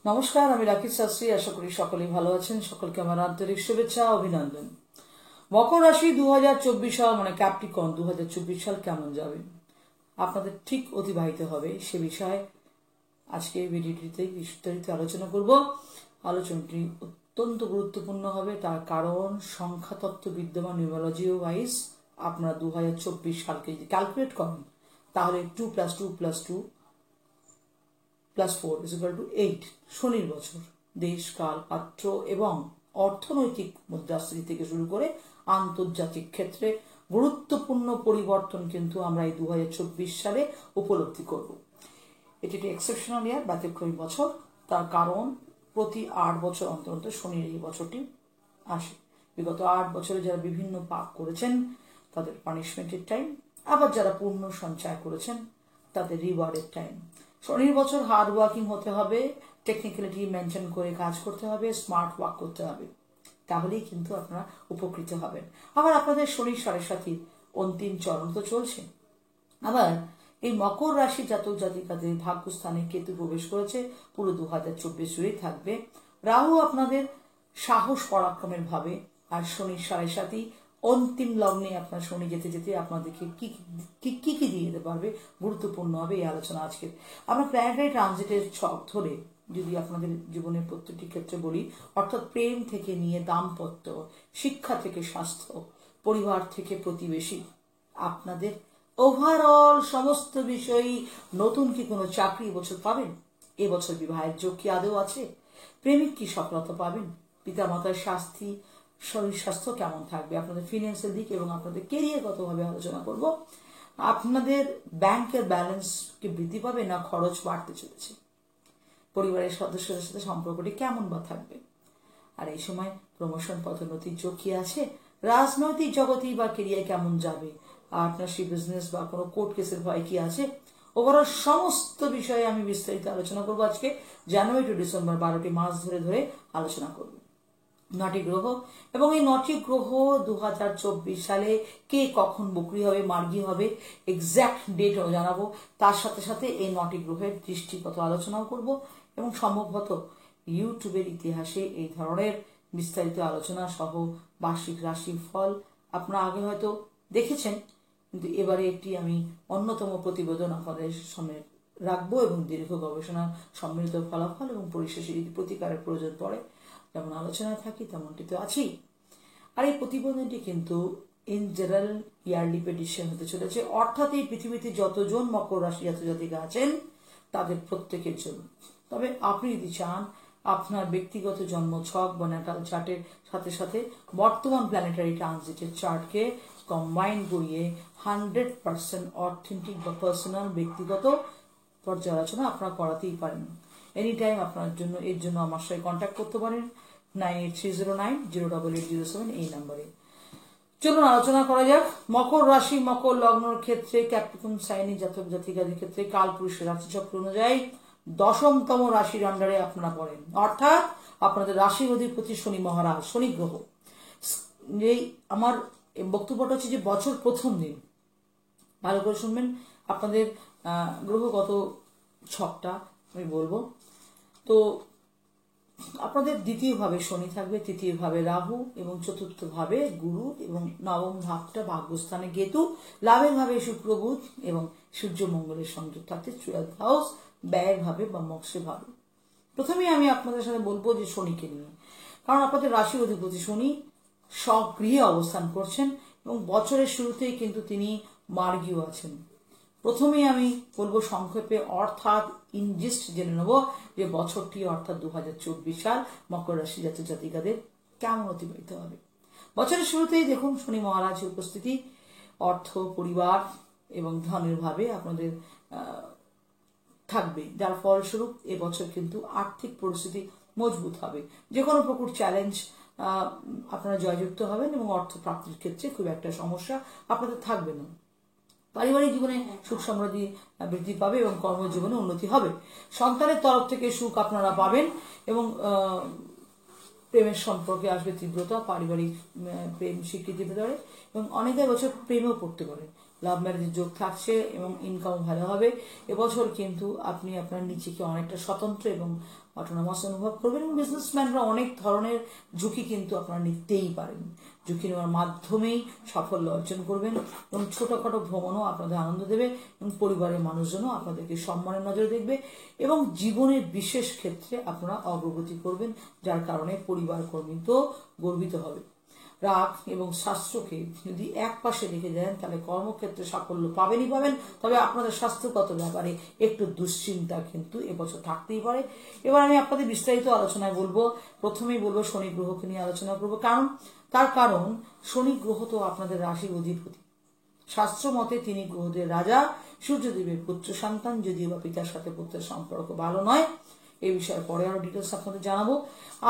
নমস্কার, আমি রাকিব শাস্ত্রী। আশা করি সকলেই ভালো আছেন। সকলকে আমার আন্তরিক শুভেচ্ছা, অভিনন্দন। মকর রাশি 2024 সাল মানে ক্যাপ্রিকন 2024 সাল কেমন যাবে, আপনাদের ঠিক অতিবাহিত হবে সে বিষয়ে আজকে ভিডিওটিতে বিস্তারিত আলোচনা করব। আলোচনাটি অত্যন্ত গুরুত্বপূর্ণ হবে, তার কারণ সংখ্যাতত্ত্ব বিদ্যমান নিউমেরোলজি ওয়াইজ আপনারা 2024 সালকে যদি ক্যালকুলেট করেন তাহলে 2+2+2+4=8 শনির বছর। দেশ, কাল, পাত্র এবং অর্থনৈতিক মুদ্রাস্ফীতি থেকে শুরু করে আন্তর্জাতিক ক্ষেত্রে গুরুত্বপূর্ণ পরিবর্তন কিন্তু আমরা এই 2024 সালে উপলব্ধি করব। এটি একটি এক্সেপশনাল ইয়ার, ব্যতিক্রমী বছর। তার কারণ প্রতি 8 বছর অন্তর অন্তর শনির এই বছরটি আসে। বিগত 8 বছরে যারা বিভিন্ন পাপ করেছেন তাদের পানিশমেন্টের টাইম, আবার যারা পূর্ণ সঞ্চয় করেছেন তাদের রিওয়ার্ডের টাইম। শনির বছর হার্ড ওয়ার্কিং হতে হবে, টেকনিক্যালিটি মেনটেন করে কাজ করতে হবে, স্মার্ট ওয়ার্ক করতে হবে, তাহলেই কিন্তু আপনারা উপকৃত হবেন। আবার আপনাদের শনির 7.5 অন্তিম চরণ তো চলছে। আবার এই মকর রাশি জাতক জাতিকাদের ভাগ্যস্থানে কেতু প্রবেশ করেছে, পুরো 2024 জুড়েই থাকবে। রাহু আপনাদের সাহস পরাক্রমের ভাবে, আর শনির 7.5 অন্তিম লগ্নে আপনার শনি যেতে যেতে আপনাদেরকে কি কি কি দিয়ে দিতে পারবে, গুরুত্বপূর্ণ হবে এই আলোচনা আজকে। আমরা প্ল্যানেটারি ট্রানজিটের ছক ধরে যদি আপনাদের জীবনের প্রত্যেকটি ক্ষেত্রে বলি, অর্থাৎ প্রেম থেকে নিয়ে দাম্পত্য, শিক্ষা থেকে স্বাস্থ্য, পরিবার থেকে প্রতিবেশী, আপনাদের ওভারঅল সমস্ত বিষয়ই। নতুন কি কোনো চাকরি এবছর পাবেন? এবছর বিবাহের যোগ কি আদৌ আছে? প্রেমিক কি সফলতা পাবেন? পিতামাতার শরীর স্বাস্থ্য কেমন থাকবে? আপনাদের ফিনান্সের দিক এবং আপনাদের কেরিয়ারগতভাবে আলোচনা করব। আপনাদের ব্যাংকের ব্যালেন্স কি বৃদ্ধি পাবে না খরচ বাড়তে চলেছে? পরিবারের সদস্যদের সাথে সম্পর্কটি কেমন বা থাকবে? আর এই সময় প্রমোশন পদোন্নতির যোগ কি আছে? রাজনৈতিক জগতেই বা কেরিয়ার কেমন যাবে? পার্টনারশিপ, বিজনেস বা কোনো কোর্ট কেসের ভয় কি আছে? ওভারঅল সমস্ত বিষয়ে আমি বিস্তারিত আলোচনা করবো আজকে। জানুয়ারি টু ডিসেম্বর 12টি মাস ধরে ধরে আলোচনা করব 9টি গ্রহ, এবং এই 9টি গ্রহ 2024 সালে কে কখন বকরি হবে, মার্গী হবে, এক্স্যাক্ট ডেটও জানাবো। তার সাথে সাথে এই 9টি গ্রহের দৃষ্টিগত আলোচনাও করব, এবং সম্ভবত ইউটিউবের ইতিহাসে এই ধরনের বিস্তারিত আলোচনা সহ বার্ষিক রাশি ফল আপনারা আগে হয়তো দেখেছেন, কিন্তু এবারে একটি আমি অন্যতম প্রতিবেদন আপনাদের সামনে রাখবো, এবং দীর্ঘ গবেষণা সম্মিলিত ফলাফল এবং পরিশেষে যদি প্রতিকারের প্রয়োজন পড়ে, যেমন আলোচনায় থাকি তেমনটি তো আছেই। আর এই প্রতিবেদনটি কিন্তু ইন জেনারেল ইয়ারলি প্রেডিকশন হতে চলেছে, অর্থাৎ এই পৃথিবীতে যতজন মকর রাশি জাতক জাতিকা আছেন তাদের প্রত্যেকের জন্য। তবে আপনি যদি চান আপনার ব্যক্তিগত জন্ম ছক বা ন্যাটাল চার্টের সাথে সাথে বর্তমান প্ল্যানেটারি ট্রানজিটের চার্টকে কম্বাইন করিয়ে 100% অথেন্টিক বা পার্সোনাল ব্যক্তিগত পর্যালোচনা আপনারা করাতেই পারেন। এনি টাইম আপনার জন্য এর জন্য আমার সাথে কন্ট্যাক্ট করতে পারেন 9830908807 এই নাম্বারে। চলুন আলোচনা করা যাক। মকর রাশি মকর লগ্নের ক্ষেত্রে ক্যাপ্রিকন সাইনি জাতক জাতিকাদের ক্ষেত্রে কালপুরুষের রাশিচক্র অনুযায়ী 10তম রাশির আন্ডারে আপনারা পড়েন, অর্থাৎ আপনাদের রাশির অধিপতি শনি মহারাজ, শনি গ্রহ। এই আমার বক্তব্যটা হচ্ছে যে বছর প্রথম দিন ভালো করে শুনবেন। আপনাদের গ্রহগত ছকটা আমি বলবো। তো আপনাদের দ্বিতীয় ভাবে শনি থাকবে, তৃতীয় ভাবে রাহু, এবং চতুর্থ ভাবে গুরু, এবং নবম ভাবটা ভাগ্যস্থানে কেতু, লাভের ভাবে শুক্র বুধ এবং সূর্য মঙ্গলের সংযোগ থাকতে 12th হাউস ব্যয়ের ভাবে বা মৎস্যের ভাবে। প্রথমে আমি আপনাদের সাথে বলবো যে শনিকে নিয়ে, কারণ আপনাদের রাশির অধিপতি শনি স্বগৃহে অবস্থান করছেন এবং বছরের শুরুতেই কিন্তু তিনি মার্গীও আছেন। প্রথমে আমি বলবো সংক্ষেপে, অর্থাৎ ইনজিস্ট জেনে নেব যে বছরটি অর্থাৎ 2024 সাল মকর রাশি জাতক জাতিকাদের কেমন অতিবাহিত হবে। বছরের শুরুতেই দেখুন শনি মহারাজের উপস্থিতি অর্থ, পরিবার এবং ধনের ভাবে আপনাদের থাকবে, যার ফলস্বরূপ এবছর কিন্তু আর্থিক পরিস্থিতি মজবুত হবে। যে কোনো প্রকার চ্যালেঞ্জ আপনারা জয়যুক্ত হবেন, এবং অর্থ প্রাপ্তির ক্ষেত্রে খুব একটা সমস্যা আপনাদের থাকবে না। পারিবারিক জীবনে সুখ সমৃদ্ধি বৃদ্ধি পাবে এবং কর্মজীবনে উন্নতি হবে। সন্তানের তরফ থেকে সুখ আপনারা পাবেন, এবং প্রেমের সম্পর্কে আসবে তীব্রতা, পারিবারিক প্রেম স্বীকৃতি পেতে পারে, এবং অনেকের বছর প্রেমেও পড়তে পারে। লাভ ম্যারেজের যোগ থাকছে এবং ইনকাম ভালো হবে। এবছর কিন্তু আপনি আপনার নিজেকে অনেকটা স্বতন্ত্র এবং অটোনমাস অনুভব করবেন এবং বিজনেসম্যানরা অনেক ধরনের ঝুঁকি কিন্তু আপনারা নিতেই পারেন। ঝুঁকি নেওয়ার মাধ্যমেই সাফল্য অর্জন করবেন এবং ছোটখাটো ভ্রমণও আপনাদের আনন্দ দেবে এবং পরিবারের মানুষজনও আপনাদেরকে সম্মানের নজরে দেখবে এবং জীবনের বিশেষ ক্ষেত্রে আপনারা অগ্রগতি করবেন, যার কারণে পরিবার কর্মী তো গর্বিত হবে। রাগ এবং শাস্ত্রকে যদি এক পাশে রেখে দেন তাহলে কর্মক্ষেত্রে সাফল্য পাবেনই পাবেন, তবে আপনাদের স্বাস্থ্যগত ব্যাপারে একটু দুশ্চিন্তা কিন্তু এবছর থাকতেই পারে। এবার আমি আপনাদের বিস্তারিত আলোচনায় বলবো। প্রথমেই বলবো শনি গ্রহকে নিয়ে আলোচনা করবো, তার কারণ শনি গ্রহ তো আপনাদের রাশির অধিপতি। শাস্ত্র মতে তিনি গ্রহদের রাজা, সূর্যদেবের পুত্র সন্তান, যদিও বা পিতার সাথে পুত্রের সম্পর্ক ভালো নয়। এই বিষয়ে পরে আরো ডিটেলস আপনাদের জানাবো।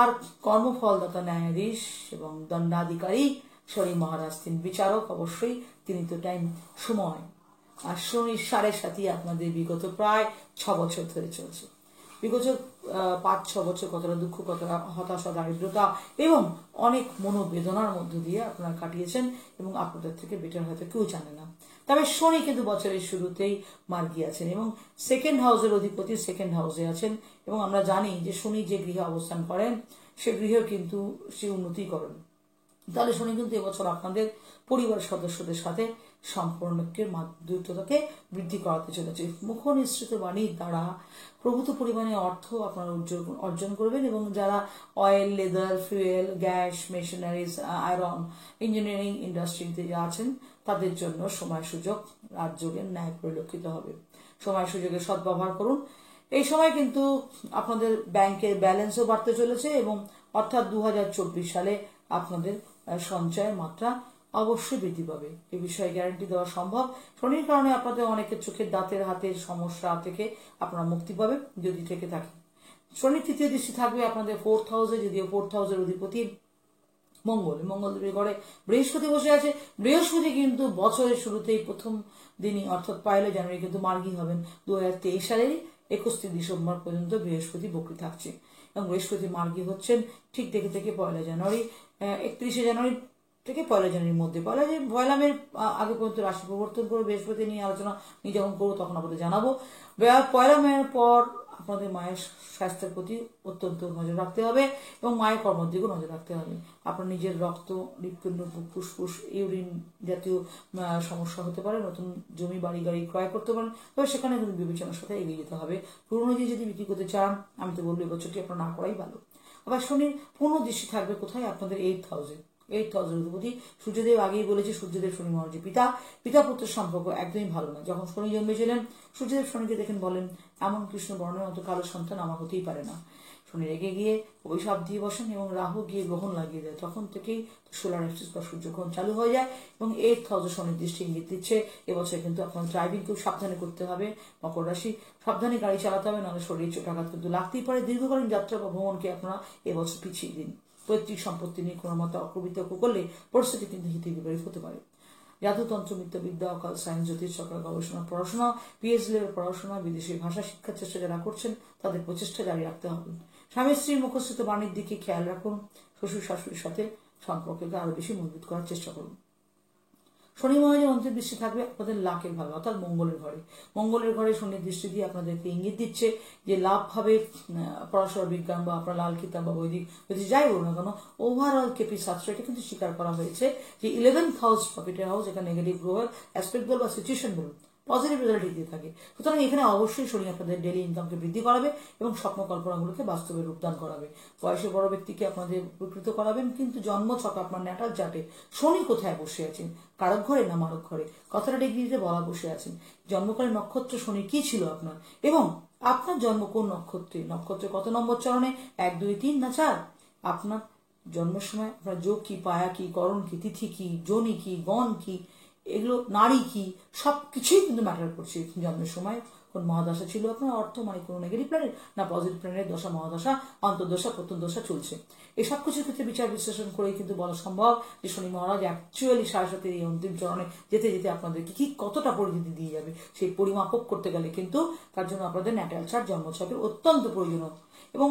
আর কর্মফলদাতা ন্যায়াধীশ এবং দণ্ডাধিকারী শনি মহারাজ, তিনি বিচারক অবশ্যই, তিনি তো টাইম সময়। আর শনির সাড়ে সাথী আপনাদের বিগত প্রায় 6 বছর ধরে চলছে। বিগত 5-6 বছর কতটা দুঃখ, কতটা হতাশা, দারিদ্রতা এবং অনেক মনোবেদনার মধ্য দিয়ে আপনারা কাটিয়েছেন এবং আপনাদের থেকে বেটার হয়তো কেউ জানে না। তবে শনি কিন্তু বছরের শুরুতেই মার্গী আছেন এবং সেকেন্ড হাউসের অধিপতি সেকেন্ড হাউসে আছেন এবং আমরা জানি যে শনি যে গৃহে অবস্থান করেন সে গৃহেও কিন্তু সে উন্নতি করেন। তাহলে শনি কিন্তু এবছর আপনাদের পরিবার সদস্যদের সাথে সম্পর্কের মাধুর্যতাকে বৃদ্ধি করাতে চলেছে। মুখ নিঃসৃত বাণীর দ্বারা প্রভূত পরিমাণে অর্থ আপনারা অর্জন করবেন এবং যারা oil, leather, fuel, gas, machineries, iron, engineering ইন্ডাস্ট্রিতে আছেন তাদের জন্য সময় সুযোগ রাজযোগের ন্যায় পরিলক্ষিত হবে। সময় সুযোগের সদ্ব্যবহার করুন। এই সময় কিন্তু আপনাদের ব্যাংকের ব্যালেন্সও বাড়তে চলেছে এবং অর্থাৎ 2024 সালে আপনাদের সঞ্চয়ের মাত্রা অবশ্যই বৃদ্ধি পাবে। এই বিষয়ে গ্যারান্টি দেওয়া সম্ভব। শনির কারণে আপনাদের অনেকের চোখের দাঁতের হাতের সমস্যা থেকে আপনারা মুক্তি পাবেন যদি থেকে থাকে। শনির তৃতীয় দৃষ্টি থাকবে আপনাদের 4th হাউসে, যদিও 4th হাউসের অধিপতি মঙ্গলদেবের ঘরে বৃহস্পতি বসে আছে। বৃহস্পতি কিন্তু বছরের শুরুতেই প্রথম দিনই অর্থাৎ 1 জানুয়ারি কিন্তু মার্গী হবেন। 2023 সালের 31 ডিসেম্বর পর্যন্ত বৃহস্পতি বকরি থাকছে এবং বৃহস্পতি মার্গী হচ্ছেন ঠিক থেকে 1 জানুয়ারি, 31 জানুয়ারি থেকে 1 জানুয়ারির মধ্যে। পয়লা মে আগে পর্যন্ত রাশি পরিবর্তন করে বৃহস্পতি নিয়ে আলোচনা নিয়ে যখন করবো তখন আপনাদের জানাবো। 1 মের পর আপনাদের মায়ের স্বাস্থ্যের প্রতি অত্যন্ত নজর রাখতে হবে এবং মায়ের কর্মের দিকেও নজর রাখতে হবে। আপনার নিজের রক্ত, হৃৎপিণ্ড, ফুসফুস, ইউরিন জাতীয় সমস্যা হতে পারে। নতুন জমি, বাড়ি, গাড়ি ক্রয় করতে পারেন, তবে সেখানে কিন্তু বিবেচনার সাথে এগিয়ে যেতে হবে। পুরনো যদি বিক্রি করতে চান আমি তো বলবো এবছরটি আপনার না করাই ভালো। আবার শনির পূর্ণ দৃষ্টি থাকবে কোথায়? আপনাদের 8th হাউসে। 8th হাউসের অধিপতি সূর্যদেব, আগেই বলেছি সূর্যদেব শনি মহারাজের পিতা পুত্রের সম্পর্ক একদমই ভালো না। যখন শনি জন্মেছিলেন সূর্যদেব শনিকে দেখেন বলেন, এমন কৃষ্ণ বর্ণের মতো কালো সন্তান আমার হতেই পারে না। শনি রেগে গিয়ে অভিশাপ দিয়ে বসেন এবং রাহু গিয়ে গ্রহণ লাগিয়ে দেয়। তখন থেকেই সোলার এক্সিস বা সূর্যগ্রহণ চালু হয়ে যায় এবং 8th হাউসে শনির দৃষ্টি ইঙ্গিত দিচ্ছে এবছর কিন্তু আপনার ড্রাইভিং খুব সাবধানে করতে হবে। মকর রাশি, সাবধানে গাড়ি চালাতে হবে, নাহলে শরীর চোটাঘাত কিন্তু লাগতেই পারে। দীর্ঘকালীন যাত্রা বা ভ্রমণকে আপনারা এবছর পিছিয়ে দিন। পৈতৃক সম্পত্তি নিয়ে কোনো মতো অকবিতর্ক করলে পরিস্থিতি কিন্তু হিতে বিপরীত হতে পারে। জাদুতন্ত্র, মিথ্যাবিদ্যা, অকাল সায়েন্স, জ্যোতিষ চক্র গবেষণা, পড়াশোনা, পিএইচডি লেভেল পড়াশোনা, বিদেশি ভাষা শিক্ষার চেষ্টা যারা করছেন তাদের প্রচেষ্টা জারি রাখতে হবে। স্বামী স্ত্রীর মুখস্থিত বাণীর দিকে খেয়াল রাখুন। শ্বশুর শাশুড়ির সাথে সম্পর্ককে আরো বেশি মজবুত করার চেষ্টা করুন। শনি মহারাজের অন্তর্দৃষ্টি থাকবে আপনাদের লাখের ভাবে অর্থাৎ মঙ্গলের ঘরে শনির দৃষ্টি দিয়ে আপনাদেরকে ইঙ্গিত দিচ্ছে যে লাভ ভাবে পড়াশোনা, বিজ্ঞান বা আপনার লাল কিতাব বা বৈদিক যাই বলুন না কেন, ওভারঅল কেপি শাস্ত্র এটা কিন্তু স্বীকার করা হয়েছে যে 11th হাউস প্রফিটের হাউস, এখানে নেগেটিভ গ্রহের অ্যাসপেক্ট বল বা সিচুয়েশন বলুন পজিটিভ রেজাল্ট দিয়ে থাকে। সুতরাং এখানে অবশ্যই শনি আপনাদের ডেইলি ইনকামকে বৃদ্ধি করাবে এবং স্বপ্ন কল্পনাগুলোকে বাস্তবে রূপদান করাবে। বয়সে বড় ব্যক্তিকে আপনাদের উপকৃত করাবেন, কিন্তু জন্ম ছকে আপনার ন্যাটাল চার্টে শনি কোথায় বসে আছেন, কারক ঘরে না মারক ঘরে, কতটা ডিগ্রিতে বলা বসে আছেন, জন্মকালীন নক্ষত্র শনি কি ছিল আপনার এবং আপনার জন্ম কোন নক্ষত্রে কত নম্বর চরণে, 1, 2, 3 না 4, আপনার জন্মের সময় আপনার যোগ কি, পায়া কি, করণ কি, তিথি কি, যোনি কি, গণ কি, এগুলো নারী কি, সবকিছুই কিন্তু ম্যাটার করছে। জন্মের সময় কোন মহাদশা ছিল আপনার, অর্থ মানে কোন নেগেটিভ প্ল্যানেট না পজিটিভ প্ল্যানেট দশা, মহাদশা, অন্তর্দশা, প্রত্যন্তদশা চলছে। এই সব কিছুর ক্ষেত্রে বিচার বিশ্লেষণ করেই কিন্তু বলা সম্ভব যে শনি মহারাজ অ্যাকচুয়ালি 7.5 এই অন্তিম চরণে যেতে যেতে আপনাদেরকে কি কতটা পরিণতি দিয়ে যাবে সেই পরিমাপক করতে গেলে কিন্তু তার জন্য আপনাদের ন্যাটাল চার্ট জন্মছকের অত্যন্ত প্রয়োজনীয়। এবং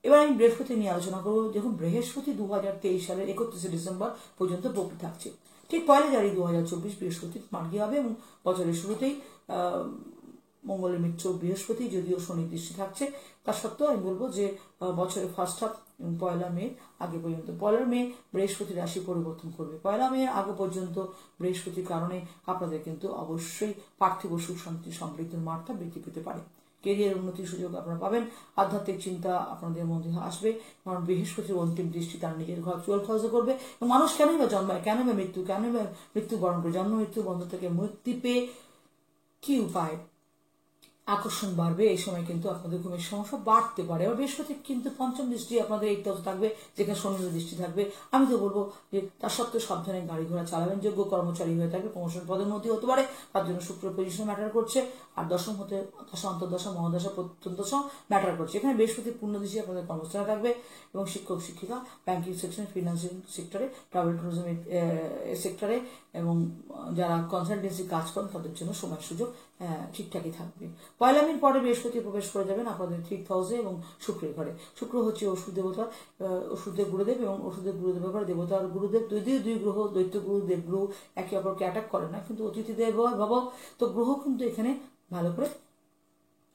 এবার আমি বৃহস্পতি নিয়ে আলোচনা করবো। দেখুন বৃহস্পতি 2023 সালের 31 ডিসেম্বর পর্যন্ত বকরি থাকছে। ঠিক 1 জানুয়ারি 2024 বৃহস্পতি মার্গী হবে এবং বছরের শুরুতেই মঙ্গলের মিত্র বৃহস্পতি, যদিও শনি দৃষ্টি থাকছে, তা সত্ত্বেও আমি বলবো যে বছরের ফার্স্ট হাফ 1 মে আগে পর্যন্ত 1 মে বৃহস্পতি রাশি পরিবর্তন করবে। 1 মে আগে পর্যন্ত বৃহস্পতির কারণে আপনাদের কিন্তু অবশ্যই পার্থিব সুখ শান্তি সমৃদ্ধির মাত্রা বৃদ্ধি পেতে পারে। কেরিয়ার উন্নতির সুযোগ আপনারা পাবেন, আধ্যাত্মিক চিন্তা আপনাদের মধ্যে আসবে, কারণ বৃহস্পতির অন্তিম দৃষ্টি তার নিজের ঘর 12th হাউসে করবে। মানুষ কেনই বা জন্মায়, কেনই বা মৃত্যুবরণ করে, জন্ম মৃত্যু বন্ধ থেকে মুক্তি পেয়ে কি উপায় আকর্ষণ বাড়বে। এই সময় কিন্তু আপনাদের ঘুমের সমস্যা বাড়তে পারে। এবার বৃহস্পতি কিন্তু পঞ্চম দৃষ্টি আপনাদের 8th হাউসে থাকবে, যেখানে শনির দৃষ্টি থাকবে। আমি তো বলবো যে তার সত্ত্বেও সাবধানে গাড়ি ঘোড়া চালাবেন, যোগ্য কর্মচারী হয়ে থাকবে, প্রমোশন পদোন্নতি হতে পারে, তার জন্য শুক্র পজিশন ম্যাটার করছে। আর দশম হতে দশা, অন্তর্দশা, মহাদশা, প্রত্যন্তদশা ম্যাটার করছে। এখানে বৃহস্পতি পূর্ণ দৃষ্টি আপনাদের কর্মস্থানে থাকবে এবং শিক্ষক শিক্ষিকা, ব্যাংকিং সেকশন, ফিনান্সিয়াল সেক্টরে, ট্রাভেল ট্যুরিজম সেক্টরে এবং যারা কনসালটেন্সি কাজ করেন তাদের জন্য সময় সুযোগ ঠিকঠাকই থাকবে। 1 মে পরে বৃহস্পতি প্রবেশ করে যাবেন আপনাদের 3th হাউসে এবং শুক্রের ঘরে। শুক্র হচ্ছে ওষুধ দেবতা, ওষুধের গুরুদেব এবং ওষুধের গুরুদেবের ঘরে দেবতার গুরুদেব, দুই গ্রহ, দৈত্য গ্রহ, দেবগ্রহ একে অপরকে অ্যাটাক করে না, কিন্তু অতিথি দেব ভাব, তো গ্রহ কিন্তু এখানে ভালো করে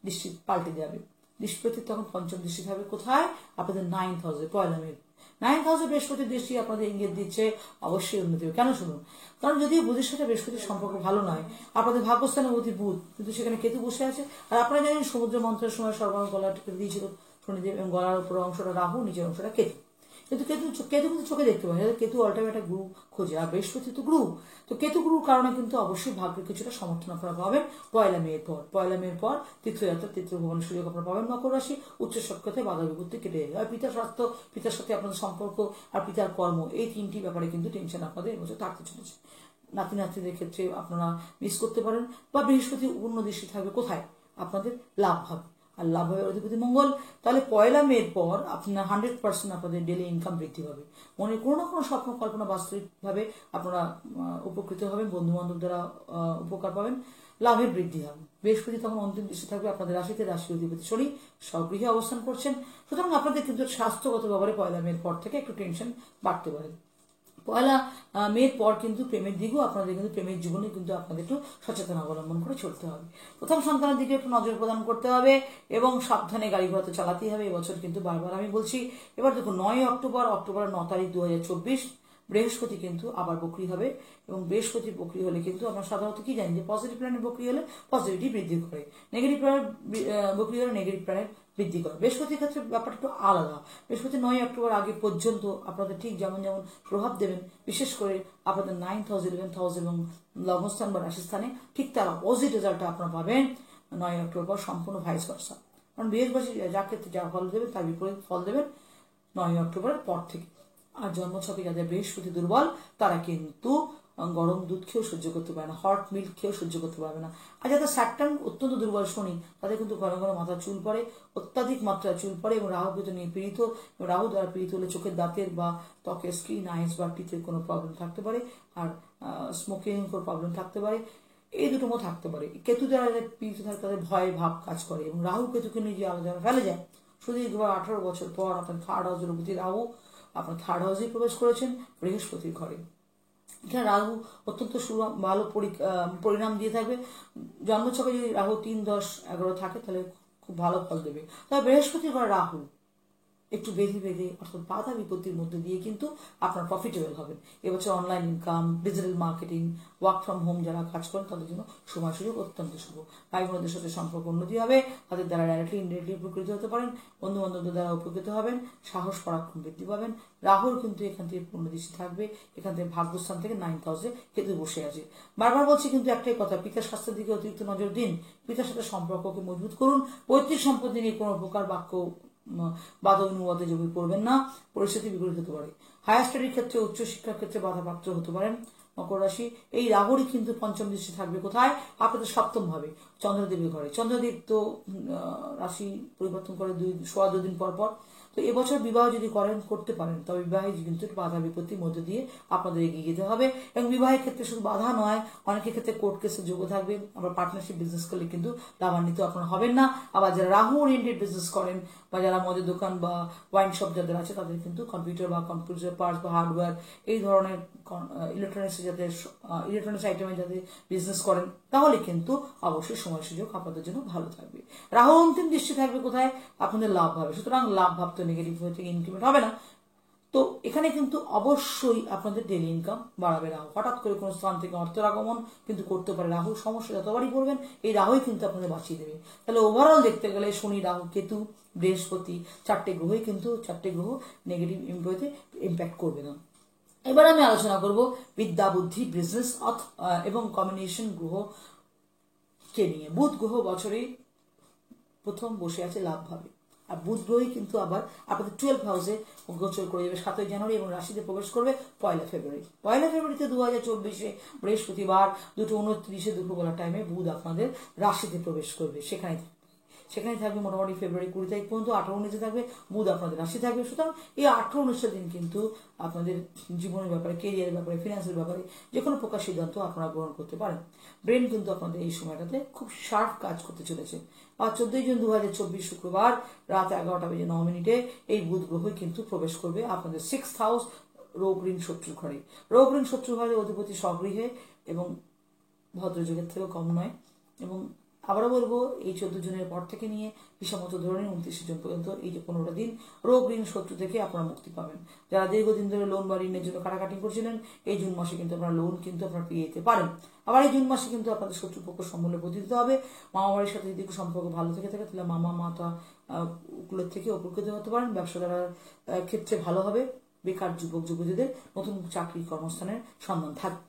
দৃষ্টি পাল্টে যাবে। বৃহস্পতি তখন পঞ্চম দৃষ্টি থাকবে কোথায়? আপনাদের 9th হাউসে। 1 মে 9th হাউসে বৃহস্পতির দৃষ্টি আপনাদের ইঙ্গিত দিচ্ছে অবশ্যই উন্নতি হবে। কেন শুনুন, কারণ যদি বুধের সাথে বৃহস্পতির সম্পর্ক ভালো নয়, আপনাদের ভাগ্যস্থানে অতি বুধ, কিন্তু সেখানে কেতু বসে আছে। আর আপনারা জানেন সমুদ্র মন্থনের সময় সর্বাঙ্গ গলা টিকে দিয়েছিল শনিদেব, এবং গলার উপর অংশটা রাহু, নিচের অংশটা কেতু। কিন্তু কেতু কিন্তু চোখে দেখতে পায়, কেতু অল্টারনেট একটা গুরু খোঁজে, আর বৃহস্পতি তো গুরু, তো কেতু গুরুর কারণে কিন্তু অবশ্যই ভাগ্যের কিছুটা সমর্থন আপনারা পাবেন 1 মে পর। 1 মে পর তীর্থযাত্রা, তীর্থভ্রমণের সুযোগ আপনারা পাবেন। মকর রাশি, উচ্চ শিক্ষাতে বাধা বিপত্তি কেটে যাবে। আর পিতার স্বাস্থ্য, পিতার সাথে আপনাদের সম্পর্ক আর পিতার কর্ম, এই তিনটি ব্যাপারে কিন্তু টেনশন আপনাদের এবছর থাকতে চলেছে। নাতি নাতিদের ক্ষেত্রে আপনারা মিস করতে পারেন, বা বৃহস্পতি পূর্ণ দৃষ্টি থাকবে কোথায়? আপনাদের লাভ হবে, আর লাভ হবে অধিপতি মঙ্গল। তাহলে 1 মে পর আপনার 100% আপনাদের ডেলি ইনকাম বৃদ্ধি হবে। মনে কোনো না কোনো স্বপ্ন কল্পনা বাস্তবিকভাবে আপনারা উপকৃত হবেন, বন্ধু বান্ধব দ্বারা উপকার পাবেন, লাভের বৃদ্ধি হবে। বৃহস্পতি তখন অন্তিম দৃষ্টি থাকবে আপনাদের রাশিতে, রাশি অধিপতি শনি স্বগৃহে অবস্থান করছেন। সুতরাং আপনাদের কিন্তু স্বাস্থ্যগত ব্যাপারে 1 মে পর থেকে একটু টেনশন বাড়তে পারে। 1 মে পর কিন্তু প্রেমের দিকেও আপনাদের কিন্তু প্রেমের জীবনে কিন্তু আপনাদের একটু সচেতন অবলম্বন করে চলতে হবে। প্রথম সন্তানের দিকে একটু নজর প্রদান করতে হবে এবং সাবধানে গাড়ি ঘোড়া তো চালাতেই হবে এবছর, কিন্তু বারবার আমি বলছি। এবার দেখুন 9 অক্টোবরের 9 তারিখ 2024 বৃহস্পতি কিন্তু আবার বকরি হবে, এবং বৃহস্পতি বকরি হলে কিন্তু আমরা সাধারণত কি জানি যে পজিটিভ প্ল্যানেট বকরি হলে পজিটিভিটি বৃদ্ধি করে, নেগেটিভ প্ল্যানেট বকরি হলে নেগেটিভ প্ল্যানেট বৃদ্ধি করে। বৃহস্পতির ক্ষেত্রে ব্যাপারটা একটু আলাদা। বৃহস্পতি 9 অক্টোবর আগে পর্যন্ত আপনাদের ঠিক যেমন যেমন প্রভাব দেবেন, বিশেষ করে আপনাদের 9th হাউস, 11th হাউস এবং লগ্নস্থান বা রাশিস্থানে, ঠিক তার অপোজিট রেজাল্টটা আপনারা পাবেন 9 অক্টোবর পর, সম্পূর্ণ ভাইস ভার্সা। কারণ বৃহস্পতি যার ক্ষেত্রে যা ফল দেবেন তার বিপরীত ফল দেবেন 9 অক্টোবরের পর থেকে। আর জন্মছকে যাদের বৃহস্পতি দুর্বল তারা কিন্তু গরম দুধ খেয়েও সহ্য করতে পারে না, হট মিল্ক খেয়েও সহ্য করতে পারবে না। আর যাদের স্যাটার্ন অত্যন্ত দুর্বল শনি, তাদের কিন্তু ঘন ঘন মাথা চুল পড়ে, অত্যাধিক মাত্রায় চুল পড়ে, এবং রাহু কিন্তু নিয়ে পীড়িত। রাহু দ্বারা পীড়িত হলে চোখের দাঁতের বা ত্বকের স্কিন, আইস বা টিথের কোনো প্রবলেম থাকতে পারে, আর স্মোকিং কোনো প্রবলেম থাকতে পারে, এই দুটো মতো থাকতে পারে। কেতু দ্বারা পীড়িত থাকে তাদের ভয় ভাব কাজ করে, এবং রাহু কেতুকে নিজে আলাদা ফেলে যায়। সুদীর্ঘ 18 বছর পর আপনার 3rd হাউসের অধিপতি রাহু আপনার 3rd হাউসে প্রবেশ করেছেন বৃহস্পতির ঘরে। এখানে রাহু অত্যন্ত ভালো পরিণাম দিয়ে থাকবে। জন্মছকে যদি রাহু 3, 10, 11 থাকে তাহলে খুব ভালো ফল দেবে। তবে বৃহস্পতির ঘরে রাহু একটু বেঁধে অর্থাৎ বাধা বিপত্তির মধ্যে দিয়ে কিন্তু আপনার প্রফিটেবল হবেন। এবছর online income, digital marketing, work from home যারা কাজ করেন তাদের জন্য সময় সুযোগ অত্যন্ত শুভ। ভাই বোনদের সাথে সম্পর্ক উন্নতি হবে, তাদের দ্বারা ডাইরেক্টলি ইনডাইরেক্টলি উপকৃত হতে পারেন, বন্ধু বান্ধবদের দ্বারা উপকৃত হবেন, সাহস পরাক্রম বৃদ্ধি পাবেন। রাহুর কিন্তু এখান থেকে পূর্ণ দৃষ্টি থাকবে, এখান থেকে ভাগ্যস্থান থেকে 9th হাউসে কেতু বসে আছে। বারবার বলছি কিন্তু একটাই কথা, পিতার স্বাস্থ্যের দিকে অতিরিক্ত নজর দিন, পিতার সাথে সম্পর্ককে মজবুত করুন। পৈতৃক সম্পত্তি নিয়ে কোনো প্রকার বাক্য বাদ অনুবাদে জমি পড়বেন না, পরিস্থিতি বিপরীত হতে পারে। হায়ার স্টাডির ক্ষেত্রে, উচ্চশিক্ষার ক্ষেত্রে বাধাপ্রাপ্ত হতে পারেন। মকর রাশি, এই রাহুরই কিন্তু পঞ্চম দৃষ্টি থাকবে কোথায়? আপনাদের 7ম ভাবে। চন্দ্রদেবের ঘরে। চন্দ্রদেব তো রাশি পরিবর্তন করে সোয়া 2 দিন পর পর। তো এবছর বিবাহ যদি করতে পারেন, তবে বিবাহে কিন্তু বাধা বিপত্তির মধ্যে দিয়ে আপনাদের এগিয়ে যেতে হবে। এবং বিবাহের ক্ষেত্রে শুধু বাধা নয়, অনেকের ক্ষেত্রে কোর্ট কেসের যোগ্য থাকবে। আবার পার্টনারশিপ বিজনেস করলে কিন্তু লাভান্বিত আপনারা হবেন না। আবার যারা রাহু ওরিয়েন্টেড বিজনেস করেন বা যারা মদের দোকান বা ওয়াইন শপ যাদের আছে, তাদের কিন্তু কম্পিউটার পার্টস বা হার্ডওয়্যার এই ধরনের ইলেকট্রনিক্স আইটেমে যাদের বিজনেস করেন, তাহলে কিন্তু অবশ্যই সময় সুযোগ আপনাদের জন্য ভালো থাকবে। রাহু অন্তিম দৃষ্টি থাকবে কোথায়? আপনাদের লাভ হবে। সুতরাং লাভ ভাব তো নেগেটিভ হয়ে থেকে ইনক্রিমেন্ট হবে না। তো এখানে কিন্তু অবশ্যই আপনাদের ডেলি ইনকাম বাড়াবে রাহু। হঠাৎ করে কোনো স্থান থেকে অর্থের আগমন কিন্তু করতে পারে রাহু। সমস্যা যতবারই পড়বেন, এই রাহুই কিন্তু আপনাদের বাঁচিয়ে দেবে। তাহলে ওভারঅল দেখতে গেলে শনি, রাহু, কেতু, বৃহস্পতি, 4টে গ্রহই কিন্তু 4টে গ্রহ নেগেটিভ ইম্প্যাক্ট করবে না। এবার আমি আলোচনা করব বিদ্যা, বুদ্ধি, বিজনেস এবং কম্বিনেশন গ্রহকে নিয়ে। বুধ গ্রহ বছরে প্রথম বসে আছে লাভ ভাবে। আর বুধ গ্রহই কিন্তু আবার আপনাদের 12 হাউসে গোচর করে যাবে 7 জানুয়ারি এবং রাশিতে প্রবেশ করবে 1 ফেব্রুয়ারি। 1 ফেব্রুয়ারিতে 2024-এ বৃহস্পতিবার 2:29 দুপুরবেলা টাইমে বুধ আপনাদের রাশিতে প্রবেশ করবে। সেখানে থাকবে মোটামুটি ফেব্রুয়ারি 20 তারিখ পর্যন্ত। 18-19 থাকবে বুধ আপনাদের রাশি থাকবে। সুতরাং এই 18-19 দিন কিন্তু আপনাদের জীবনের ব্যাপারে, কেরিয়ারের ব্যাপারে, ফিনান্সের ব্যাপারে যে কোনো প্রকার সিদ্ধান্ত আপনারা গ্রহণ করতে পারেন। ব্রেন কিন্তু আপনাদের এই সময়টাতে খুব শার্প কাজ করতে চলেছে। আর 14 জুন 2024 শুক্রবার রাত 11:09 এই বুধ গ্রহই কিন্তু প্রবেশ করবে আপনাদের 6th হাউস, রোগ ঋণ শত্রুর ঘরে। রোগ ঋণ শত্রুর ঘরে অধিপতি স্বগৃহে এবং ভদ্রযোগের থেকেও কম নয়। এবং আবারও বলবো, এই 14 জুনের পর থেকে নিয়ে হিসাবমতো ধরে নিন 29 জুন পর্যন্ত এই যে 15টা দিন রোগ ঋণ শত্রু থেকে আপনারা মুক্তি পাবেন। যারা দীর্ঘদিন ধরে লোন বা ঋণের জন্য কাটাকাটি করছিলেন, এই জুন মাসে কিন্তু আপনারা লোন কিন্তু আপনারা পেয়ে যেতে পারেন। আবার এই জুন মাসে কিন্তু আপনাদের শত্রুপক্ষ সমূলে প্রতিহত হবে। মামা বাড়ির সাথে যদি সম্পর্ক ভালো থেকে থাকে, তাহলে মামা মাতা কুলের থেকে উপকৃত হতে পারেন। ব্যবসাদার ক্ষেত্রে ভালো হবে। বেকার যুবক যুবতীদের নতুন চাকরি কর্মস্থানের সন্ধান থাকবে।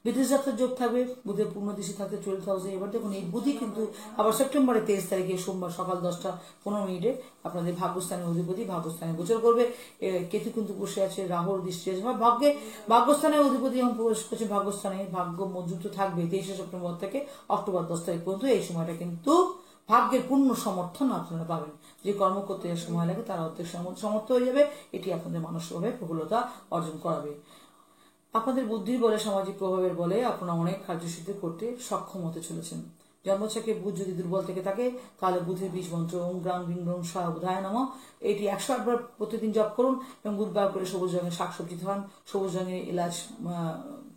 বিদেশ যাত্রার যোগ থাকবে। বুধের পূর্ণ দিশে থাকতে 12 হাউসে। এবার দেখুন, এই বুধই কিন্তু আবার সেপ্টেম্বরের 23 তারিখে সোমবার সকাল 10:15 আপনাদের ভাগ্যস্থানের অধিপতি ভাগ্যস্থানে গোচর করবে। কেতু কিন্তু বসে আছে, রাহুর দৃষ্টি আছে ভাগ্যস্থানের অধিপতি যখন প্রবেশ করছে ভাগ্যস্থানে, ভাগ্য মজবুত থাকবে 23 সেপ্টেম্বর থেকে অক্টোবর 10 তারিখ পর্যন্ত। এই সময়টা কিন্তু ভাগ্যের পূর্ণ সমর্থন আপনারা পাবেন। যে কর্ম করতে সময় লাগে তারা অর্ধেক সমর্থ হয়ে যাবে। এটি আপনাদের মানসিকভাবে প্রবলতা অর্জন করাবে। আপনাদের বুদ্ধির বলে, সামাজিক প্রভাবের বলে আপনারা অনেক কার্যসিদ্ধি করতে সক্ষম হতে চলেছেন। জন্মছকে বুধ যদি দুর্বল থেকে থাকে, তাহলে বুধের বীজ মন্ত্র ওম গ্রাং গ্রিং গ্রং স্বাহা বুধায় নমঃ এটি 108 বার প্রতিদিন জপ করুন এবং বুধবার করে সবুজ রঙের শাকসবজি খান, সবুজ রঙের এলাচ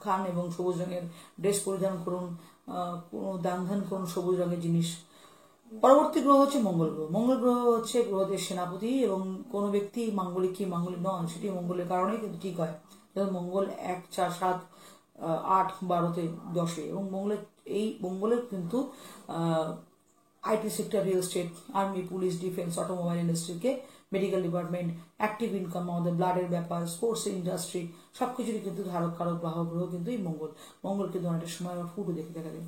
খান এবং সবুজ রঙের ড্রেস পরিধান করুন, কোনো দান ধ্যান করুন সবুজ রঙের জিনিস। পরবর্তী গ্রহ হচ্ছে মঙ্গল গ্রহ। মঙ্গল গ্রহ হচ্ছে গ্রহদের সেনাপতি এবং কোনো ব্যক্তি মাঙ্গলিক কি মাঙ্গলিক নন, সেটি মঙ্গলের কারণে কিন্তু ঠিক হয়। মঙ্গল 1, 4, 7, 8, 12-তে 10-এ এবং মঙ্গলের কিন্তু IT sector, real estate, army, police, defence, automobile ইন্ডাস্ট্রিকে, মেডিকেল ডিপার্টমেন্ট, অ্যাক্টিভ ইনকাম, আমাদের ব্লাডের ব্যাপার, স্পোর্টস ইন্ডাস্ট্রি সবকিছুরই কিন্তু ধারক কারক গ্রাহক গ্রহ কিন্তু এই মঙ্গল কিন্তু অনেকটা সময় আমরা ফুটো দেখে দেখা যায়।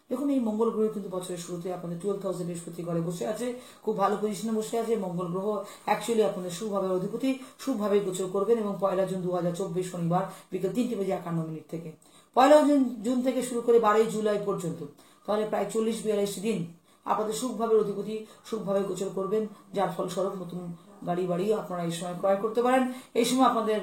দেখুন, এই মঙ্গল গ্রহ কিন্তু বছরের শুরুতে আপনাদের 12 হাউসে বৃহস্পতি ঘরে বসে আছে, খুব ভালো পজিশনে বসে আছে। মঙ্গল গ্রহ অ্যাকচুয়ালি আপনাদের শুভভাবে অধিপতি, শুভভাবে গোচর করবেন এবং 1 জুন 2024 শনিবার বিকেল 3:51 থেকে 1 জুন থেকে শুরু করে 12 জুলাই পর্যন্ত, তাহলে প্রায় 40-42 দিন আপনাদের সুখভাবে অধিপতি সুখভাবে গোচর করবেন, যার ফলস্বরূপ নতুন গাড়ি বাড়ি আপনারা এই সময় ক্রয় করতে পারেন। এই সময় আপনাদের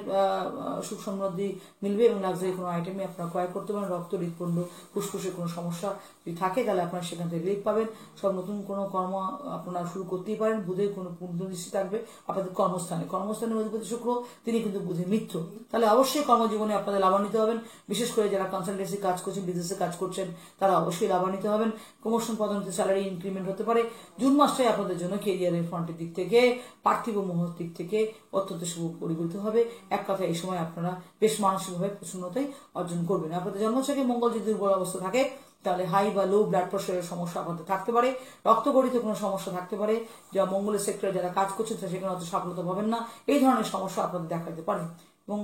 সুখ সমৃদ্ধি মিলবে এবং লাক্সারি কোনো আইটেমে আপনারা ক্রয় করতে পারেন। রক্ত, হৃদপিণ্ড, ফুসফুসের কোনো সমস্যা যদি থাকে, তাহলে আপনারা সেখান থেকে রিলিফ পাবেন। সব নতুন কোনো কর্ম আপনারা শুরু করতেই পারেন। বুধের কোনো পূর্ণ দৃষ্টি থাকবে আপনাদের কর্মস্থানের অধিপতি শুক্র, তিনি কিন্তু বুধের মিত্র। তাহলে অবশ্যই কর্মজীবনে আপনাদের লাভান্বিত হবেন। বিশেষ করে যারা কনসালটেন্সি কাজ করছেন, বিজনেসে কাজ করছেন, তারা অবশ্যই লাভান্বিত হবেন। প্রমোশন, পদোন্নতি, স্যালারি ইনক্রিমেন্ট হতে পারে। জুন মাসটাই আপনাদের জন্য কেরিয়ারের ফ্রন্টের দিক থেকে, পার্থিব মুহূর্তের দিক থেকে অত্যন্ত শুভ পরিবর্তিত হবে। এক কথায় এই সময় আপনারা বেশ মানসিকভাবে প্রসন্নতাই অর্জন করবেন। আপনাদের জন্মছকে মঙ্গল যদি দুর্বল অবস্থা থাকে, তাহলে হাই বা লো ব্লাড প্রেশারের সমস্যা আপনাদের থাকতে পারে, রক্তগঠিত কোনো সমস্যা থাকতে পারে, যা মঙ্গলের সেক্টরে যারা কাজ করছেন সেখানে অত সফলতা পাবেন না। এই ধরনের সমস্যা আপনাদের দেখা দিতে পারে এবং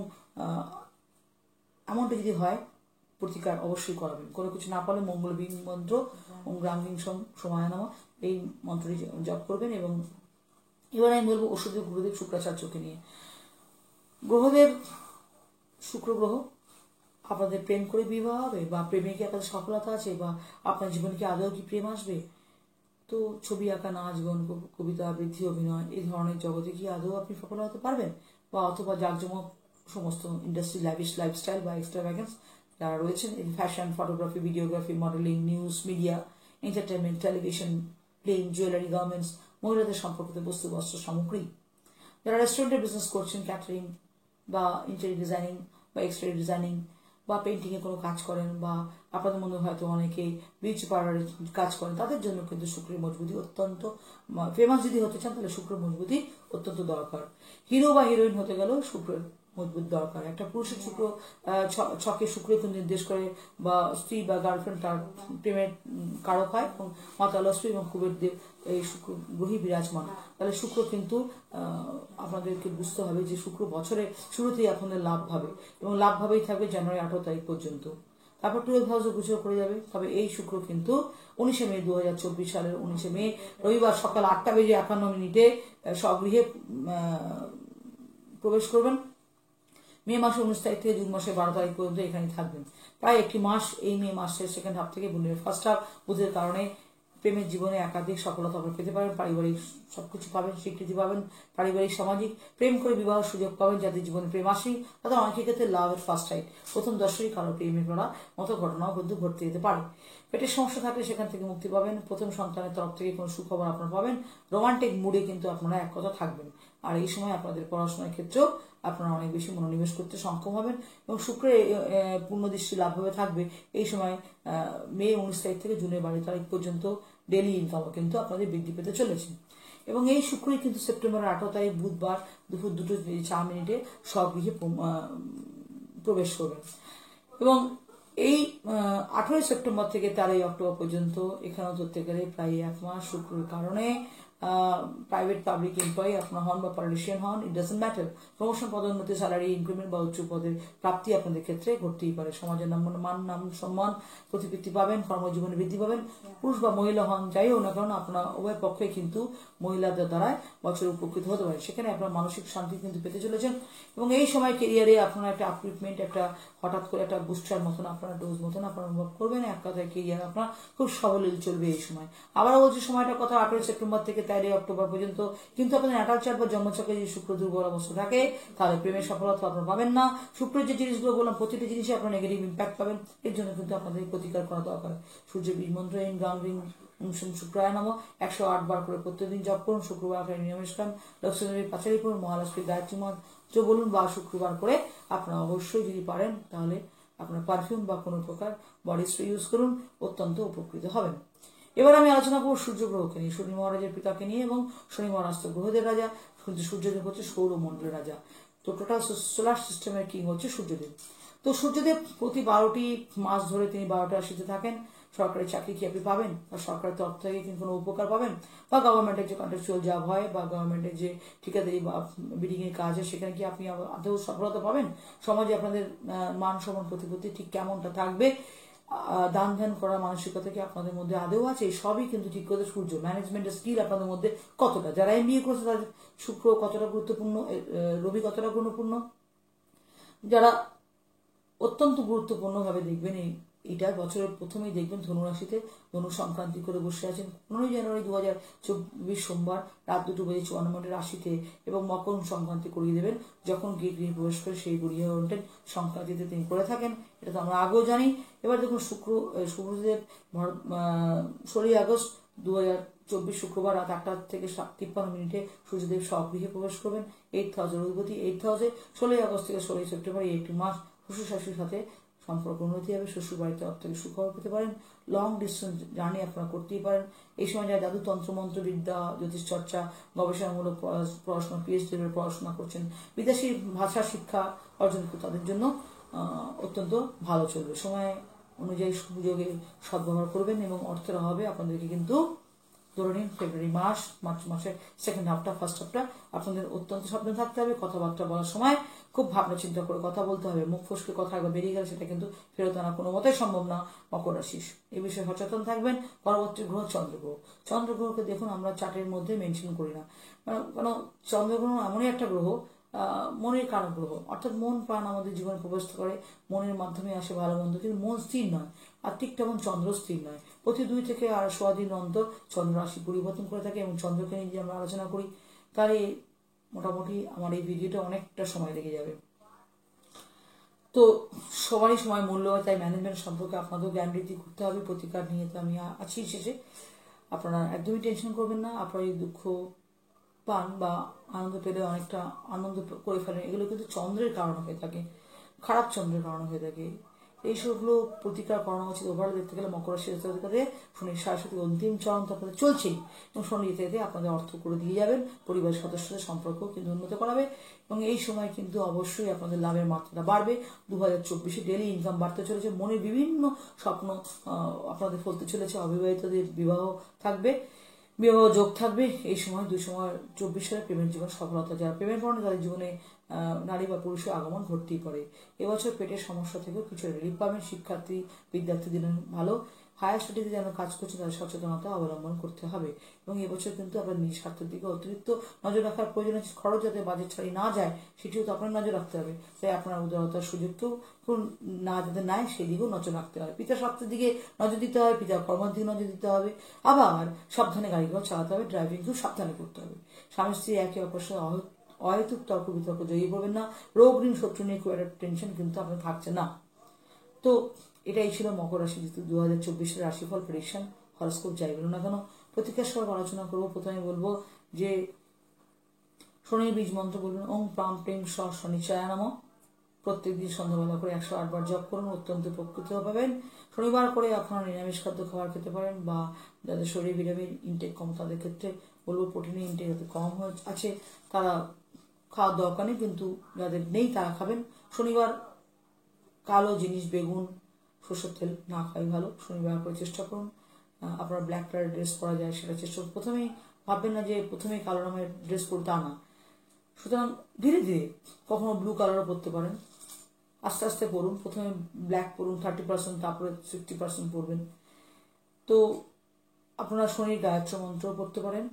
এমনটা যদি হয়, প্রতিকার অবশ্যই করাবেন। কোনো কিছু না পারলে মঙ্গল বিং মন্ত্র ওম গ্রাম গ্রিং সময় নমঃ এই মন্ত্রটি জপ করবেন। এবং এবার আমি বলবো ওষুধের গুরুদেব শুক্রাচার্যকে নিয়ে। গ্রহদের শুক্র গ্রহ আপনাদের প্রেম করে বিবাহ হবে, বা প্রেমে কি আপনাদের সফলতা আছে, বা আপনার জীবনে কি আদৌ কি প্রেম আসবে? তো ছবি আঁকা, নাচ গান, কবিতা আবৃত্তি, অভিনয়, এই ধরনের জগতে কি আদৌ আপনি সফল হতে পারবেন? বা অথবা জাঁকজমক সমস্ত ইন্ডাস্ট্রি, ল্যাভিশ লাইফস্টাইল বা এক্সট্রাভ্যাগেন্স যারা রয়েছেন, এই fashion, photography, videography, modelling, news, media, entertainment, television, plane, jewellery, garments, মহিলাদের সম্পর্কিত বস্তু, বস্ত্র, সামগ্রী, যারা রেস্টুরেন্টের বিজনেস করছেন, ক্যাটারিং বা ইন্টেরিয়র ডিজাইনিং বা এক্সটেরিয়র ডিজাইনিং বা পেন্টিংয়ে কোনো কাজ করেন, বা আপনাদের মধ্যে হয়তো অনেকেই বিউটি পার্লারে কাজ করেন, তাদের জন্য কিন্তু শুক্রের মজবুতি অত্যন্ত, ফেমাস যদি হতে চান তাহলে শুক্রের মজবুতি অত্যন্ত দরকার। হিরো বা হিরোইন হতে গেলেও শুক্রের মজবুত দরকার। একটা পুরুষের শুক্র ছকে শুক্র নির্দেশ করে, বা স্ত্রী বা গার্লফ্রেন্ড তার প্রেমের কারক হয়, এবং মাতা লক্ষ্মী এবং কুবের দেব এই শুক্র গ্রহী বিরাজমান। তাহলে শুক্র কিন্তু আপনাদেরকে বুঝতে হবে যে শুক্র বছরের শুরুতেই আপনাদের লাভ ভাবে, এবং লাভ ভাবেই থাকবে জানুয়ারি 18 তারিখ পর্যন্ত। তারপর 12 হাউসে গোচর করে যাবে। তবে এই শুক্র কিন্তু 19 মে 2024 সালের 19 মে রবিবার সকাল 8:51 স্বগৃহে প্রবেশ করবেন। মে মাসের 19 তারিখ থেকে জুন মাসের 12 তারিখ পর্যন্ত এখানে থাকবেন। প্রায় একটি মাস এই মে মাসের সেকেন্ড হাফ থেকে ফার্স্ট হাফ বুধের কারণে প্রেমের জীবনে একাধিক সফলতা আপনি পেতে পারেন, পারিবারিক সবকিছু পাবেন, স্বীকৃতি পাবেন, পারিবারিক সামাজিক প্রেম করে বিবাহের সুযোগ পাবেন। যাদের জীবনে প্রেম আসেনি তাদের অনেকের ক্ষেত্রে লাভের ফার্স্ট সাইড, প্রথম দর্শনই কারো প্রেমে পড়া মতো ঘটনাও কিন্তু ঘটতে যেতে পারে। পেটের সমস্যা থাকলে সেখান থেকে মুক্তি পাবেন। প্রথম সন্তানের তরফ থেকে কোনো সুখবর আপনারা পাবেন। রোমান্টিক মুডে কিন্তু আপনারা এক কথা থাকবেন। আর এই সময় আপনাদের পড়াশোনার ক্ষেত্রেও আপনারা অনেক বেশি মনোনিবেশ করতে সক্ষম হবেন, এবং শুক্রের পূর্ণ দৃষ্টি লাভভাবে থাকবে। এই সময় মে 19 তারিখ থেকে জুনের 12 তারিখ পর্যন্ত ডেইলি ইনকামও কিন্তু আপনাদের বৃদ্ধি পেতে চলেছে। এবং এই শুক্রই কিন্তু সেপ্টেম্বরের 18 তারিখ বুধবার দুপুর 2:04 স্বগৃহে প্রবেশ করবেন। এবং এই 18 সেপ্টেম্বর থেকে 13 অক্টোবর পর্যন্ত এখানেও ধরতে গেলে প্রায় এক মাস শুক্রের কারণে প্রাইভেট পাবলিক এমপ্লয়ি আপনার হন বা পলিটিশিয়ান হন, ইট ডাজন্ট ম্যাটার, প্রমোশন, পদোন্নতি, স্যালারি ইনক্রিমেন্ট বা উচ্চ পদের প্রাপ্তি আপনাদের ক্ষেত্রে ঘটতেই পারে। সমাজের মান, নাম, সম্মান, প্রতিপত্তি পাবেন, কর্মজীবনে বৃদ্ধি পাবেন। পুরুষ বা মহিলা হন, যাই হোক না কারণ আপনার উভয় পক্ষে কিন্তু মহিলাদের দ্বারাই বছরে উপকৃত হতে পারে। সেখানে আপনার মানসিক শান্তি কিন্তু পেতে চলেছেন। এবং এই সময় কেরিয়ারে আপনারা একটা আপলিফমেন্ট, একটা হঠাৎ করে একটা বুস্টার মতন, আপনার ডোজ মতন আপনারা অনুভব করবেন। এক কথায় কেরিয়ার আপনার খুব সবলীল চলবে এই সময়। আবারও বলছি সময়টার কথা 18 সেপ্টেম্বর থেকে 13 অক্টোবর পর্যন্ত। কিন্তু আপনাদের ন্যাটাল চার্ট বা জন্মছকে যদি শুক্র দুর্বল অবস্থা থাকে তাহলে প্রেমের সফলতা আপনারা পাবেন না। শুক্রের যে জিনিসগুলো বললাম প্রতিটি জিনিসই আপনার নেগেটিভ ইম্প্যাক্ট পাবেন। এর জন্য কিন্তু আপনাদের প্রতিকার করা দরকার। সূর্যের বীজ মন্ত্র গ্রাউন্ডিং শুক্রায় নাম 108 বার করে প্রত্যেকদিন জপ করুন। শুক্রবার করে নিরামিষ খান, লক্ষ্মী পাঁচালি করুন, মহালক্ষ্মী গায়ত্রী মন্ত্র বলুন, বা শুক্রবার করে আপনারা অবশ্যই যদি পারেন তাহলে আপনার পারফিউম বা কোনো প্রকার বডি স্প্রে ইউজ করুন, অত্যন্ত উপকৃত হবেন। এবার আমি আলোচনা করবো সূর্য গ্রহকে নিয়ে, শনি মহারাজের পিতাকে নিয়ে, এবং শনি মহারাজ তো গ্রহদের রাজা, সূর্যদেব হচ্ছে সৌরমণ্ডলের রাজা। তো টোটাল সোলার সিস্টেমের কিং হচ্ছে সূর্যদেব। তো সূর্যদেব প্রতি 12টি মাস ধরে তিনি 12টা রাশিতে থাকেন। সরকারি চাকরি কি আপনি পাবেন, বা সরকারের তরফ থেকে কিন্তু কোনো উপকার পাবেন, বা গভর্নমেন্টের যে কন্ট্রাকচুয়াল জব হয়, বা গভর্নমেন্টের যে ঠিকাদারি বা বিল্ডিং এর কাজ হয়, সেখানে কি আপনি আদৌ সফলতা পাবেন? সমাজে আপনাদের মান সম্মান প্রতিপত্তি ঠিক কেমনটা থাকবে? দান ধ্যান করার মানসিকতা কি আপনাদের মধ্যে আদৌ আছে? সবই কিন্তু ঠিক করে সূর্য। ম্যানেজমেন্টের স্কিল আপনাদের মধ্যে কতটা, যারা এমবিএ করেছে তাদের শুক্র কতটা গুরুত্বপূর্ণ, রবি কতটা গুরুত্বপূর্ণ, যারা অত্যন্ত গুরুত্বপূর্ণভাবে দেখবেন এইটা বছরের প্রথমেই দেখবেন ধনুরাশিতে ধনু সংক্রান্তি করে বসে আছেন 15 জানুয়ারি 2024 সোমবার রাত 2:54 রাশিতে, এবং মকর সংক্রান্তি করিয়ে দেবেন যখন গৃহে প্রবেশ করে সেই গৃহে ওঠেন সংক্রান্তিতে তিনি করে থাকেন। এটা তো আমরা আগেও জানি। এবার দেখুন শুক্রদেব 16 আগস্ট 2024 শুক্রবার রাত 8:53 সূর্যদেব স্বগৃহে প্রবেশ করবেন 8th হাউসের অধিপতি 8th হাউসে। 16 আগস্ট থেকে 16 সেপ্টেম্বর এই একটি মাস শ্বশুর শাশুড়ির সাথে সম্পর্ক উন্নতি হবে, শ্বশুর বাড়িতে থেকে সুখবর পেতে পারেন, লং ডিস্টেন্স জার্নি আপনারা করতেই পারেন। এই সময় যারা জাদু, তন্ত্র, মন্ত্র বিদ্যা, জ্যোতিষ চর্চা, গবেষণামূলক পড়াশোনা, পিএইচডি পড়াশোনা করছেন, বিদেশি ভাষা শিক্ষা অর্জন করে তাদের জন্য অত্যন্ত ভালো চলবে। সময় অনুযায়ী সুযোগে সদ্ব্যবহার করবেন, এবং অর্থের অভাবে আপনাদেরকে কিন্তু ধরে নিন ফেব্রুয়ারি মার্চ মাসের সেকেন্ড হাফটা, ফার্স্ট হাফটা আপনাদের অত্যন্ত সাবধান থাকতে হবে। কথাবার্তা বলার সময় খুব ভাবনা চিন্তা করে কথা বলতে হবে। মুখ ফসকে কথা একবার বেরিয়ে গেলে সেটা কিন্তু ফেরত আনা কোনো মতেই সম্ভব না। মকর রাশি এই বিষয়ে সচেতন থাকবেন। পরবর্তী গ্রহ চন্দ্রগ্রহ। চন্দ্রগ্রহকে দেখুন আমরা চার্টের মধ্যে মেনশন করি না, কারণ চন্দ্রগ্রহ এমনই একটা গ্রহ মনের কারণ গ্রহ, অর্থাৎ মন প্রাণ আমাদের জীবনে প্রবেশ করে, মনের মাধ্যমে আসে ভালো মন্দ, কিন্তু মন স্থির নয়। আর ঠিক তেমন চন্দ্র স্থির নয়, প্রতি 2 থেকে 6 দিন অন্তর চন্দ্র রাশি পরিবর্তন করে থাকে, এবং চন্দ্রকে নিয়ে যদি আমরা আলোচনা করি তাহলে মোটামুটি আমার এই ভিডিওটা অনেকটা সময় লেগে যাবে। তো সবারই সময় মূল্য হয়, তাই ম্যানেজমেন্ট সম্পর্কে আপনাদেরও জ্ঞান বৃদ্ধি করতে হবে। প্রতিকার নিয়ে তো আমি আছি শেষে, আপনারা একদমই টেনশন করবেন না। আপনারা এই দুঃখ পান বা আনন্দ পেলে অনেকটা আনন্দ করে ফেলেন, এগুলো কিন্তু চন্দ্রের কারণে হয়ে থাকে, খারাপ চন্দ্রের কারণে হয়ে থাকে। এইসবগুলো প্রতিকার করানো উচিত। ওভারঅল দেখতে গেলে মকর রাশি অধিকারে শনির সরাসরি অন্তিম চরণ তো আপনাদের চলছেই, এবং শনি যেতে যেতে আপনাদের অর্থ করে দিয়ে যাবেন, পরিবারের সদস্যদের সম্পর্ক কিন্তু উন্নত করাবে, এবং এই সময় কিন্তু অবশ্যই আপনাদের লাভের মাত্রাটা বাড়বে। 2024 ডেলি ইনকাম বাড়তে চলেছে, মনের বিভিন্ন স্বপ্ন আপনাদের ফলতে চলেছে, অবিবাহিতদের বিবাহ থাকবে, বিবাহ যোগ থাকবে এই সময়। 2024 সালে প্রেমের জীবন সফলতা, যারা প্রেমের কারণে তাদের জীবনে নারী বা পুরুষের আগমন ঘটতেই পারে। এবছর পেটের সমস্যা থেকেও কিছু রিলিফ পাবেন। শিক্ষার্থী বিদ্যার্থীদের ভালো, হায়ার স্টাডিতে যেন কাজ করছে তাদের সচেতনতা অবলম্বন করতে হবে, এবং এবছর কিন্তু আপনার নিজ স্বার্থের দিকে অতিরিক্ত নজর রাখার প্রয়োজন আছে। খরচ যাতে বাজেট ছাড়ি না যায় সেটিও তো আপনার নজর রাখতে হবে, তাই আপনার উদারতার সুযোগকেও না যাতে নেয় সেই দিকেও নজর রাখতে হবে। পিতার স্বার্থের দিকে নজর দিতে হবে, পিতার কর্মের দিকে নজর দিতে হবে, আবার সাবধানে গাড়িগুলো চালাতে হবে, ড্রাইভিং খুব সাবধানে করতে হবে। স্বামী স্ত্রী একে অপরের সাথে অহেতুক তর্ক বিতর্ক জড়িয়ে পড়বেন না। রোগ ঋণ শত্রু নিয়ে খুব একটা টেনশন কিন্তু আপনার থাকছে না। তো এটাই ছিল মকর রাশি 2024 রাশিফল প্রেডিকশন, হরস্কোপ যাই বলুন না কেন। প্রতিকার সব আলোচনা করবো। প্রথমে বলবো যে শনির বীজ মন্ত্র বলবেন ওং প্রাম প্রেম স শনিচায় নমঃ। প্রত্যেকদিন সন্ধ্যাবেলা করে 108 বার জপ করুন, অত্যন্ত উপকৃত পাবেন। শনিবার করে আপনারা নিরামিষ খাদ্য খাবার খেতে পারেন, বা যাদের শরীরে ভিটামিন ইনটেক কম তাদের ক্ষেত্রে বলবো প্রোটিনের ইনটেক যাতে কম আছে তারা খাওয়ার দরকার নেই, কিন্তু যাদের নেই তারা খাবেন। শনিবার কালো জিনিস, বেগুন, সরষের তেল না খাই ভালো। শনিবার করে চেষ্টা করুন। আপনার ব্ল্যাক কালারের ড্রেস পরা যায় সেটা চেষ্টা করুন। প্রথমেই ভাববেন না যে প্রথমেই কালো রঙের ড্রেস পরুন, তা না। সুতরাং ধীরে ধীরে কখনো ব্লু কালারও পরতে পারেন, আস্তে আস্তে পড়ুন। প্রথমে ব্ল্যাক পড়ুন 30%, তারপরে 60% পড়বেন। তো আপনারা শনির গায়ত্র মন্ত্র পড়তে পারেন,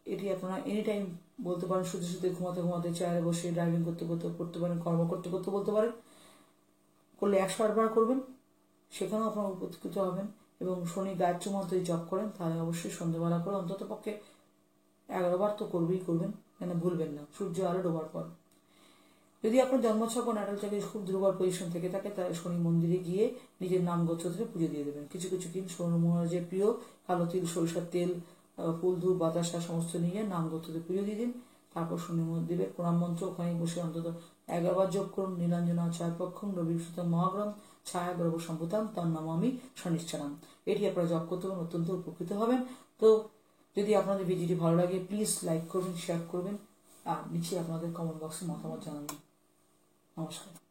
এটি আপনারা এনি টাইম বলতে পারেন, শুতে শুতে, ঘুমাতে ঘুমাতে, চেয়ারে বসে, ড্রাইভিং করতে করতে পড়তে পারেন, কর্ম করতে করতে বলতে পারেন। করলে 108 বার করবেন, সেখানেও আপনারা উপকৃত হবেন। এবং শনি গায়ত্র মন্ত্র জপ করেন তাহলে অবশ্যই সন্ধ্যাবেলা করে অন্তত পক্ষে 11 বার তো করবেন, কেন ভুলবেন না, সূর্য আলো ডোবার পর। যদি আপনার জন্মছক নাটাল থেকে খুব দুর্বল পজিশন থেকে থাকে তাহলে শনি মন্দিরে গিয়ে নিজের নাম গোত্র ধরে পুজো দিয়ে দেবেন। কিছু কিছু দিন শনি মহারাজের প্রিয় কালো তিল, সরিষার তেল, ফুল, ধূপ, বাতাসা সমস্ত নিয়ে নাম গোত্রতে পুজো দিয়ে দিন। তারপর শনি মন্দিরের প্রণাম মন্ত্র ওখানে বসে অন্তত 11 বার যোগ করুন। নীলাঞ্জনা ছায়াপক্ষম রবিসুতম মহাগ্রম ছায়া গ্রহ সম্ভুতাম তার নাম আমি শনিশ্চরাম। এটি আপনারা জপ করতে পারেন, অত্যন্ত উপকৃত হবেন। তো যদি আপনাদের ভিডিওটি ভালো লাগে প্লিজ লাইক করবেন, শেয়ার করবেন, আর নিচে আপনাদের কমেন্ট বক্সে মতামত জানাবেন। নমস্কার।